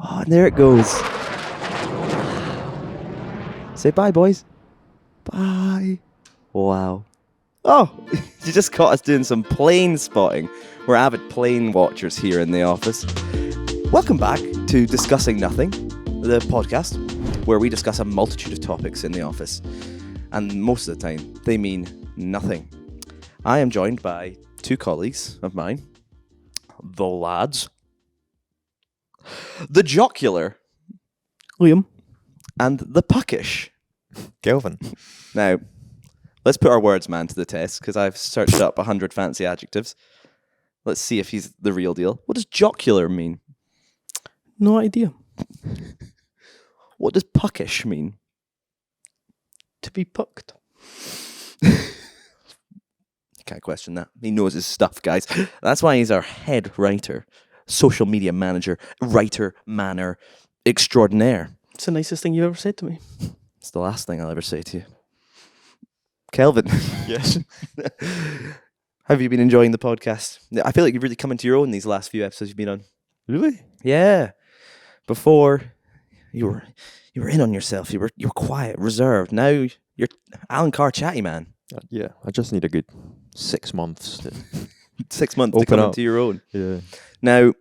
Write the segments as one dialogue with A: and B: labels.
A: Oh, and there it goes. Say bye, boys. Bye. Wow. Oh, you just caught us doing some plane spotting. We're avid plane watchers here in the office. Welcome back to Discussing Nothing, the podcast where we discuss a multitude of topics in the office. And most of the time, they mean nothing. I am joined by two colleagues of mine, the lads, the jocular,
B: Liam,
A: and the puckish,
C: Kelvin.
A: Now, let's put our words man to the test, because I've searched up 100 fancy adjectives. Let's see if he's the real deal. What does jocular mean?
B: no idea.
A: What does puckish mean?
B: To be pucked.
A: Can't question that. He knows his stuff, guys. That's why he's our head writer, social media manager, writer, manner, extraordinaire.
B: It's the nicest thing you've ever said to me.
A: It's the last thing I'll ever say to you. Kelvin.
C: Yes.
A: Have you been enjoying the podcast? I feel like you've really come into your own these last few episodes you've been on.
C: Really?
A: Yeah. Before, you were in on yourself. You were quiet, reserved. Now you're Alan Carr chatty, man.
C: Yeah. I just need a good 6 months to
A: 6 months to
C: Open
A: come
C: up.
A: into your own.
C: Yeah.
A: Now,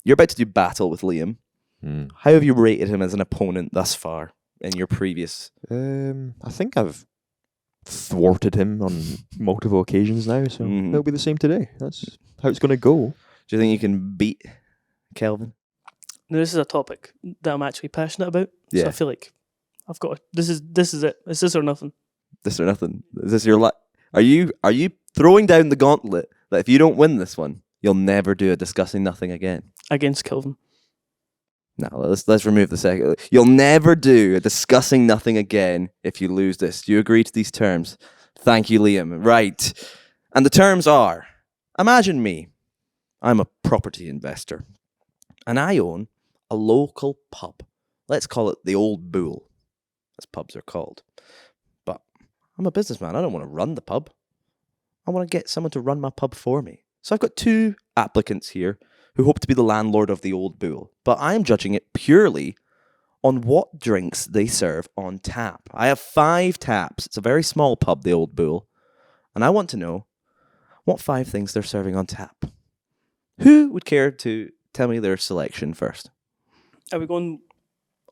A: you're about to do battle with Liam.
C: Mm.
A: How have you rated him as an opponent thus far in your previous?
C: I think I've thwarted him on multiple occasions now, so it'll be the same today. That's how it's going to go.
A: Do you think you can beat Kelvin?
B: Now, this is a topic that I'm actually passionate about.
A: Yeah.
B: So I feel like I've got this is it. It's this or nothing.
A: This or nothing. Is this your Are you throwing down the gauntlet that if you don't win this one, you'll never do a discussing nothing again?
B: Against Kelvin.
A: No, let's remove the second. You'll never do a discussing nothing again if you lose this. Do you agree to these terms? Thank you, Liam. Right. And the terms are, imagine me. I'm a property investor. And I own a local pub. Let's call it the Old Bull, as pubs are called. But I'm a businessman. I don't want to run the pub. I want to get someone to run my pub for me. So I've got two applicants here who hope to be the landlord of the Old Bull. But I am judging it purely on what drinks they serve on tap. I have 5 taps. It's a very small pub, the Old Bull. And I want to know what 5 things they're serving on tap. Who would care to tell me their selection first?
B: Are we going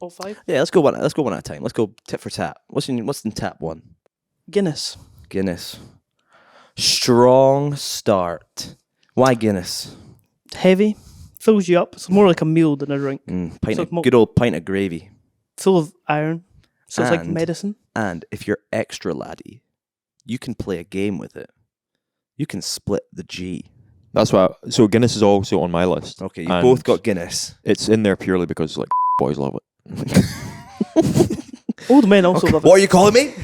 B: all 5?
A: Yeah, let's go one at a time. Let's go tit for tat. What's in tap 1?
B: Guinness.
A: Guinness. Strong start. Why Guinness?
B: Heavy. Fills you up. It's more like a meal than a drink.
A: Good old pint of gravy.
B: Full of iron. So it's like
A: And-
B: medicine.
A: And if you're extra laddie, you can play a game with it. You can split the G.
C: That's why. So Guinness is also on my list.
A: Okay, you
C: And
A: both got Guinness.
C: It's in there purely because like boys love it.
B: Old men also love it.
A: What are you calling me?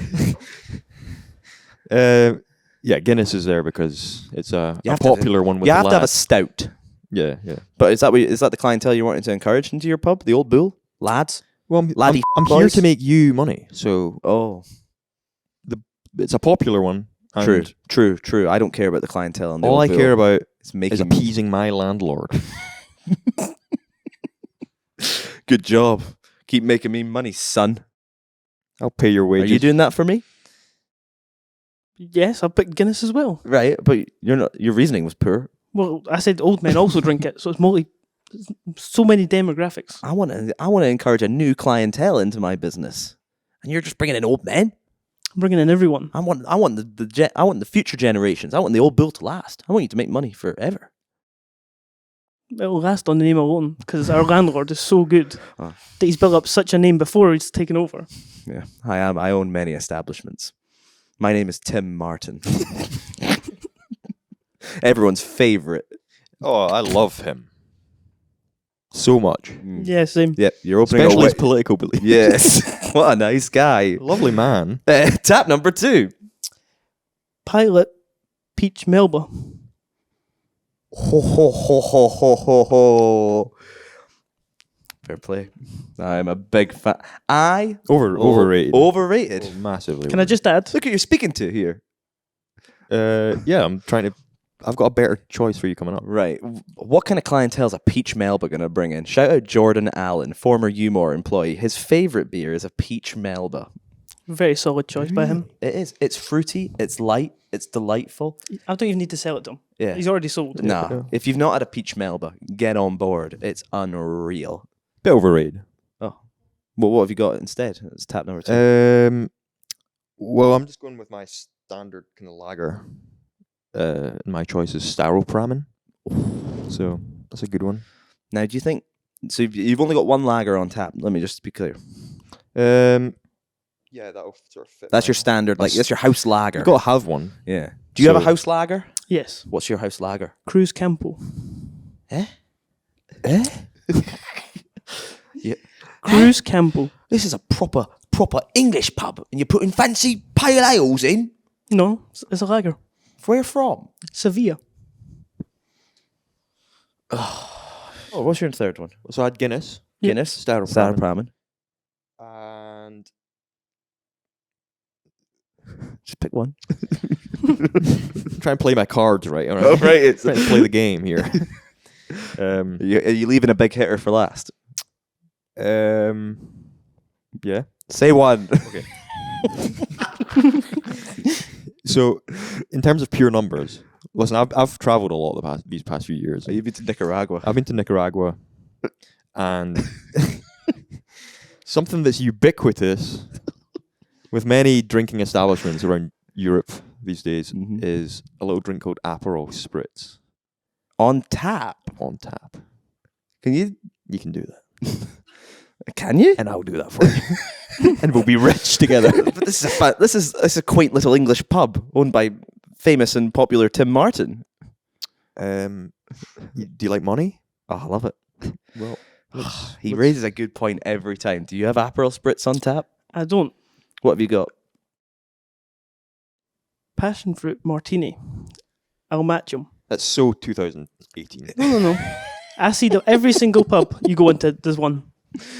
C: Yeah, Guinness is there because it's a
A: You have to have
C: popular one with
A: You
C: the
A: have to have a
C: lads.
A: stout.
C: Yeah.
A: But is that the clientele you're wanting to encourage into your pub? The Old Bull? Lads?
C: Well,
A: Laddie
C: I'm here
A: boys?
C: to make you money, so
A: Oh,
C: it's a popular one. and
A: true. I don't care about the clientele on the
C: All
A: Old
C: I
A: Bull.
C: care about
A: is making
C: is appeasing my landlord.
A: Good job. Keep making me money, son.
C: I'll pay your
A: Are
C: wages.
A: you doing that for me?
B: Yes, I picked Guinness as well.
A: Right, but you're not. Your reasoning was poor.
B: Well, I said old men also drink it, so it's so many demographics.
A: I want to encourage a new clientele into my business, and you're just bringing in old men.
B: I'm bringing in everyone.
A: I want the future generations. I want the Old Bull to last. I want you to make money forever.
B: It'll last on the name alone because our landlord is so good
A: Oh.
B: that he's built up such a name before he's taken over.
A: Yeah, I am. I own many establishments. My name is Tim Martin. Everyone's favorite.
C: Oh, I love him so much.
B: Yeah, same.
A: Yep, you're opening
C: Especially
A: a
C: his political beliefs.
A: Yes, what a nice guy.
C: Lovely man.
A: Tap number 2.
B: Pilot Peach Melba.
A: Ho ho ho ho ho ho ho. Fair play. I'm a big fan.
C: Overrated.
A: Overrated.
C: Massively.
B: Can I just add?
A: Look who you're speaking to here.
C: Yeah, I'm trying to I've got a better choice for you coming up.
A: Right. What kind of clientele is a peach Melba going to bring in? Shout out Jordan Allen, former Umore employee. His favourite beer is a peach Melba.
B: Very solid choice by him.
A: It is. It's fruity. It's light. It's delightful.
B: I don't even need to sell it to him.
A: Yeah.
B: He's already sold.
A: Nah.
C: Yeah.
A: If you've not had a peach Melba, get on board. It's unreal.
C: Bit overrated.
A: Oh. Well, what have you got instead? It's tap number 2.
C: Well, I'm just going with my standard kind of lager. My choice is Staropramen. So that's a good one.
A: Now, do you think... So you've only got one lager on tap. Let me just be clear.
C: Yeah, that'll sort of fit.
A: That's your standard, like, that's your house lager.
C: You've got to have one.
A: Yeah. Do you have a
C: So-
A: house lager?
B: Yes.
A: What's your house lager?
B: Cruz Campo.
A: Yeah.
B: Cruz Campo.
A: This is a proper English pub, and you're putting fancy pale ales in?
B: No, it's a lager.
A: Where from?
B: Sevilla.
A: Oh, what's your third one?
C: So I had Guinness
B: Yeah.
A: Guinness?
C: Staropramen.
A: Staropramen.
C: and
A: Just pick one.
C: try and play my cards right. All right.
A: Oh, right, it's-
C: Trying to play the game here.
A: Are you leaving a big hitter for last?
C: Yeah.
A: Say one.
C: Okay. So, in terms of pure numbers, listen, I've traveled a lot these past few years.
A: You've been to Nicaragua.
C: I've been to Nicaragua, and something that's ubiquitous with many drinking establishments around Europe these days
A: Mhm.
C: is a little drink called Aperol Spritz
A: On tap.
C: on tap.
A: Can you?
C: You can do that,
A: Can you?
C: and I'll do that for you, and we'll be rich together.
A: But this is a quaint little English pub owned by famous and popular Tim Martin.
C: Do you like money?
A: Oh, I love it.
C: Well,
A: He raises a good point every time. Do you have Aperol Spritz on tap?
B: I don't.
A: What have you got?
B: Passion fruit martini. I'll match him.
C: that's so 2018.
B: No. I see that every single pub you go into, there's one.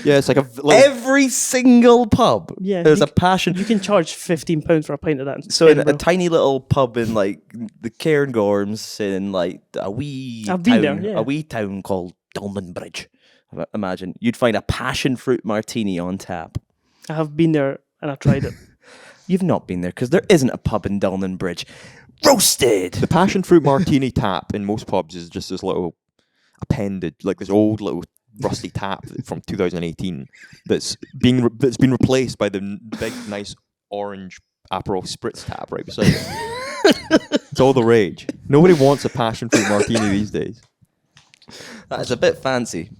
C: Yeah, it's like
A: Every single pub.
B: Yeah,
A: There's
B: you
A: a passion.
B: You can charge £15 for a pint of that.
A: So in a
B: Edinburgh.
A: tiny little pub in like the Cairngorms in like a wee
B: I've
A: town,
B: been there, yeah.
A: a wee town called Dolman Bridge. Imagine you'd find a passion fruit martini on tap.
B: I have been there and I tried it.
A: You've not been there because there isn't a pub in Dolman Bridge. Roasted.
C: the passion fruit martini tap in most pubs is just this little appendage, like this old little rusty tap from 2018 that's been replaced by the big nice orange Aperol Spritz tap right beside it. It's all the rage. Nobody wants a passion fruit martini these days.
A: That is a bit fancy.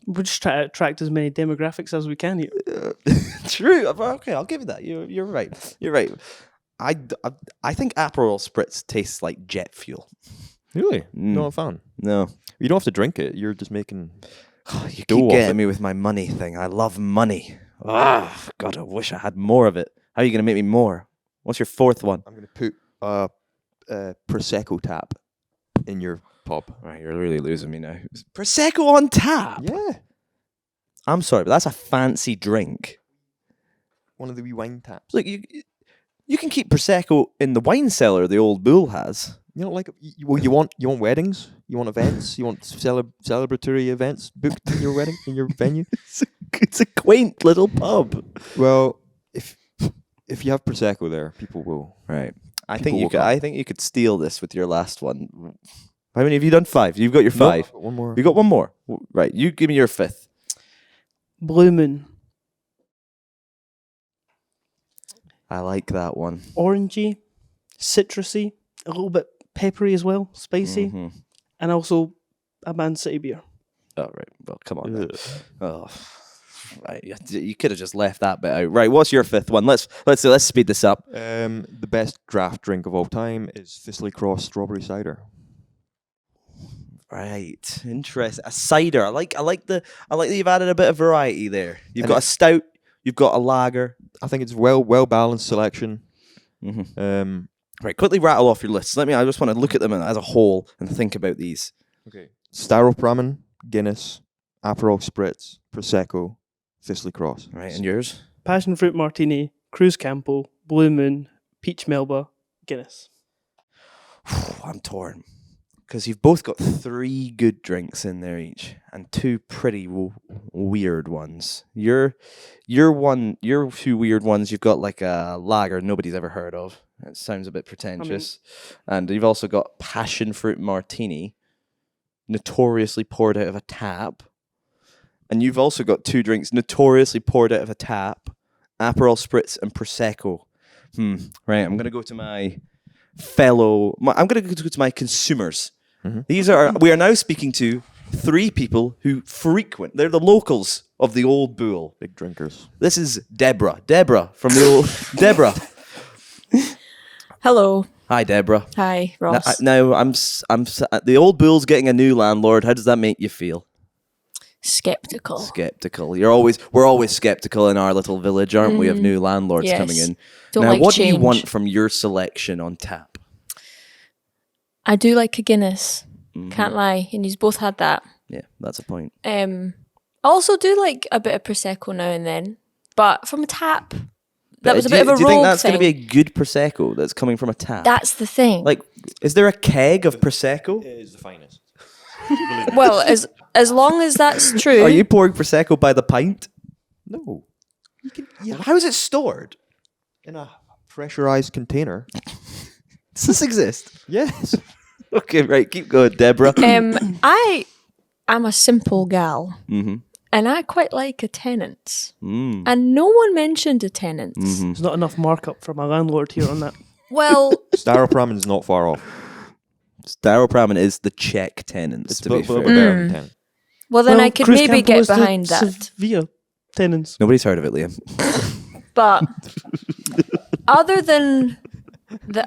B: We're just trying to attract as many demographics as we can here.
A: True. Okay, I'll give you that. You're right. You're right. I think Aperol Spritz tastes like jet fuel.
C: Really? Not a fan.
A: No.
C: You don't have to drink it. You're just making.
A: You
C: Dough
A: keep
C: off
A: getting
C: it.
A: me with my money thing. I love money. Ah, God, I wish I had more of it. How are you going to make me more? What's your fourth one?
C: I'm going to put a Prosecco tap in your pub.
A: Right, you're really losing me now. Prosecco on tap?
C: Yeah.
A: I'm sorry, but that's a fancy drink.
C: One of the wee wine taps.
A: Look, you can keep Prosecco in the wine cellar the old bull has.
C: You don't like it? Well, you want weddings, you want events, you want celebratory events booked in your wedding, in your venue.
A: It's a quaint little pub.
C: Well, if you have Prosecco there, people will.
A: Right. I
C: People
A: think you
C: will
A: could.
C: come.
A: I think you could steal this with your last one. How many have you done? 5. You've got your 5.
C: No, I've got one more.
A: You got one more. Right. You give me your 5th.
B: Blue Moon.
A: I like that one.
B: Orangey, citrusy, a little bit peppery as well, spicy,
A: Mhm.
B: and also a Man City beer.
A: Oh right. Well, come on. Then.
C: Ugh.
A: Oh, right. You could have just left that bit out. Right. What's your 5th one? Let's speed this up.
C: The best draft drink of all time is Thistley Cross strawberry cider.
A: Right. Interesting. A cider. I like that you've added a bit of variety there. You've
C: And
A: got a stout. You've got a lager.
C: I think it's well balanced selection.
A: Mm-hmm. Right. Quickly rattle off your list. I just want to look at them as a whole and think about these.
C: Okay. Staropramen, Guinness, Aperol Spritz, Prosecco, Thistley Cross.
A: Right. And yours?
B: Passion fruit martini, Cruz Campo, Blue Moon, Peach Melba, Guinness.
A: I'm torn because you've both got 3 good drinks in there each, and 2 pretty weird ones. Your 2 weird ones. You've got like a lager nobody's ever heard of. It sounds a bit pretentious, and you've also got passion fruit martini, notoriously poured out of a tap, and you've also got 2 drinks notoriously poured out of a tap: Aperol Spritz and Prosecco. Right, I'm gonna go to my I'm going to go to my consumers. We are now speaking to 3 people who frequent. They're the locals of the Old Bull.
C: Big drinkers.
A: This is Deborah. Deborah from the old Deborah.
D: Hello.
A: Hi, Deborah.
D: Hi, Ross.
A: Now I'm the Old Bull's getting a new landlord. How does that make you feel?
D: Skeptical.
A: Skeptical. We're always skeptical in our little village, aren't we, of new landlords
D: Yes.
A: coming in.
D: Don't
A: Now,
D: like
A: what do you
D: change.
A: want from your selection on tap?
D: I do like a Guinness. Can't lie. And you've both had that.
A: Yeah, that's a point.
D: I also do like a bit of Prosecco now and then. But from a tap, that was a bit of a
A: Do you think
D: rogue
A: that's going to
D: thing.
A: be a good Prosecco that's coming from a tap?
D: That's the thing.
A: Like, is there a keg of Prosecco?
C: It is the finest.
D: well, as long as that's true.
A: Are you pouring Prosecco by the pint?
C: No.
A: How is it stored?
C: In a pressurized container.
A: Does this exist?
C: Yes.
A: Okay, right. Keep going, Deborah.
D: I am a simple gal.
A: Mm-hmm.
D: And I quite like a tenants.
A: Mm.
D: And no one mentioned a tenants.
A: Mm-hmm.
B: There's not enough markup for my landlord here on that.
D: Well,
C: Staropramen is not far off.
A: Staropramen is the Czech tenants,
C: It's
A: to be
C: a little
A: fair.
C: bit better than 10.
D: well then
B: Well,
D: I could
B: Cruz
D: maybe
B: Campo
D: get
B: is the
D: behind that.
B: Sevilla tenants.
A: Nobody's heard of it, Liam.
D: But other than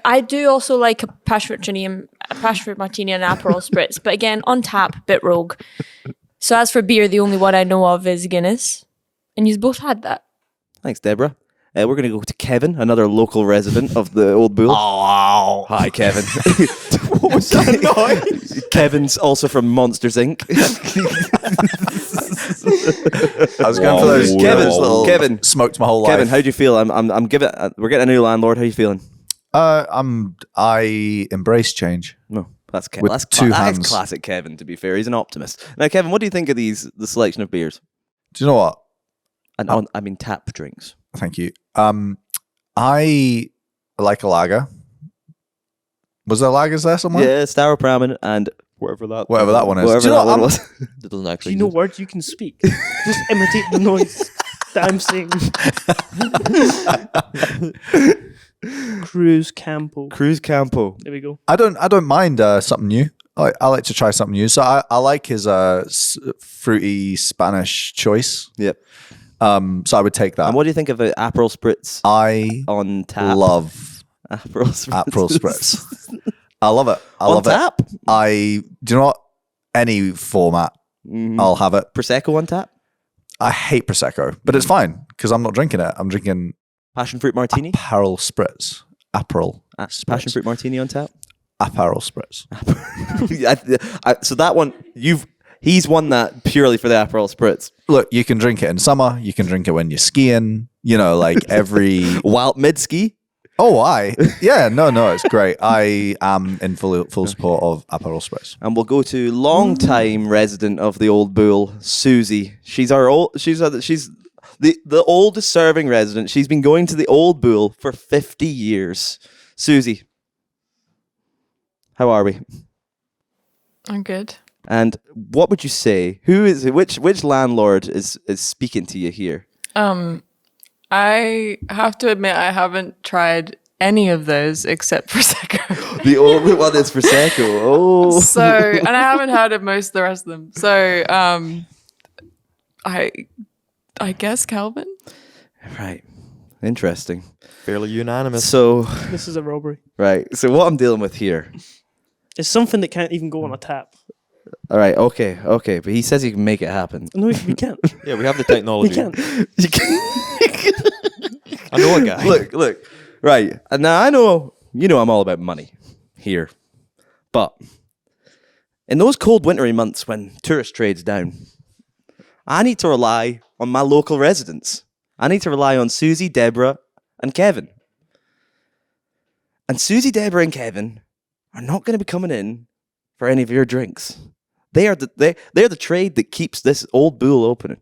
D: I do also like a passion fruit martini and an Aperol Spritz. But again, on tap, bit rogue. So as for beer, the only one I know of is Guinness. And you've both had that.
A: Thanks, Deborah. We're going to go to Kevin, another local resident of the Old Bull.
C: Oh,
A: Hi, Kevin.
C: what was that noise?
A: Kevin's also from Monsters Inc.
E: I was going for those
A: Kevin.
E: smoked my whole life.
A: Kevin, how do you feel? I'm giving. We're getting a new landlord. How are you feeling?
E: I embrace change.
A: No, that's Kevin.
E: With
A: That's
E: two
A: that is
E: hands.
A: classic Kevin. To be fair, he's an optimist. Now, Kevin, what do you think of the selection of beers?
E: Do you know what?
A: And I mean tap drinks.
E: Thank you. I like a lager. Was there lagers there somewhere?
A: Yeah, Staropramen and
C: Whatever that
E: Whatever that one is.
A: whatever
E: Do you know
A: that one
E: what?
A: was.
C: It doesn't
B: Do
C: actually
B: you know
C: exist.
B: words you can speak? Just imitate the noise that I'm saying. Cruz Campo.
A: Cruz Campo.
B: There we go.
E: I don't mind something new. I like to try something new. So I like his fruity Spanish choice.
A: Yep.
E: So I would take that.
A: And what do you think of the Aperol Spritz
E: I
A: on tap?
E: love
A: Aperol Spritz.
E: Aperol Spritz. I love it. I
A: on
E: love
A: tap?
E: it. Do you know what? Any format, I'll have it.
A: Prosecco on tap?
E: I hate Prosecco, but it's fine because I'm not drinking it. I'm drinking
A: Passion fruit martini?
E: Aperol Spritz. Aperol. Spritz.
A: Passion fruit martini on tap?
E: Aperol Spritz.
A: So that one, he's won that purely for the Aperol Spritz.
E: Look, you can drink it in summer. You can drink it when you're skiing. You know, like every.
A: While mid-ski?
E: Yeah, no, it's great. I am in full support of Aperol Spritz.
A: And we'll go to long-time resident of the Old Bull, Susie. She's the oldest serving resident. She's been going to the Old Bull for 50 years. Susie, how are we?
F: I'm good.
A: And what would you say? Who is which landlord is speaking to you here?
F: I have to admit I haven't tried any of those except Prosecco.
A: The only one is Prosecco. Oh,
F: So, and I haven't heard of most of the rest of them. So, I guess Kelvin.
A: right. Interesting.
C: Fairly unanimous.
A: So,
B: This is a robbery.
A: right. So what I'm dealing with here.
B: It's something that can't even go on a tap.
A: All right. Okay. But he says he can make it happen.
B: No, we can't.
C: Yeah, we have the
B: We
C: technology.
B: can't.
A: You can-
C: I know a guy.
A: Look. Right. And now I know, I'm all about money here. But in those cold wintry months when tourist trade's down, I need to rely on my local residents. I need to rely on Susie, Deborah, and Kevin. And Susie, Deborah, and Kevin are not going to be coming in for any of your drinks. They're the trade that keeps this old bull open.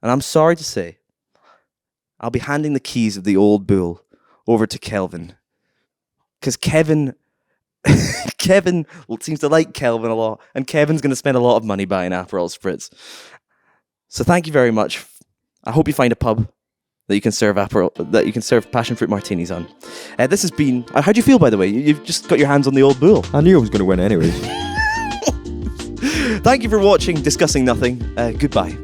A: And I'm sorry to say, I'll be handing the keys of the old bull over to Kelvin. Because Kevin seems to like Kelvin a lot, and Kevin's going to spend a lot of money buying Aperol Spritz. So thank you very much. I hope you find a pub that you can serve passion fruit martinis on. This has been. How do you feel, by the way? You've just got your hands on the old bull.
C: I knew I was going to win anyways.
A: Thank you for watching Discussing Nothing. Goodbye.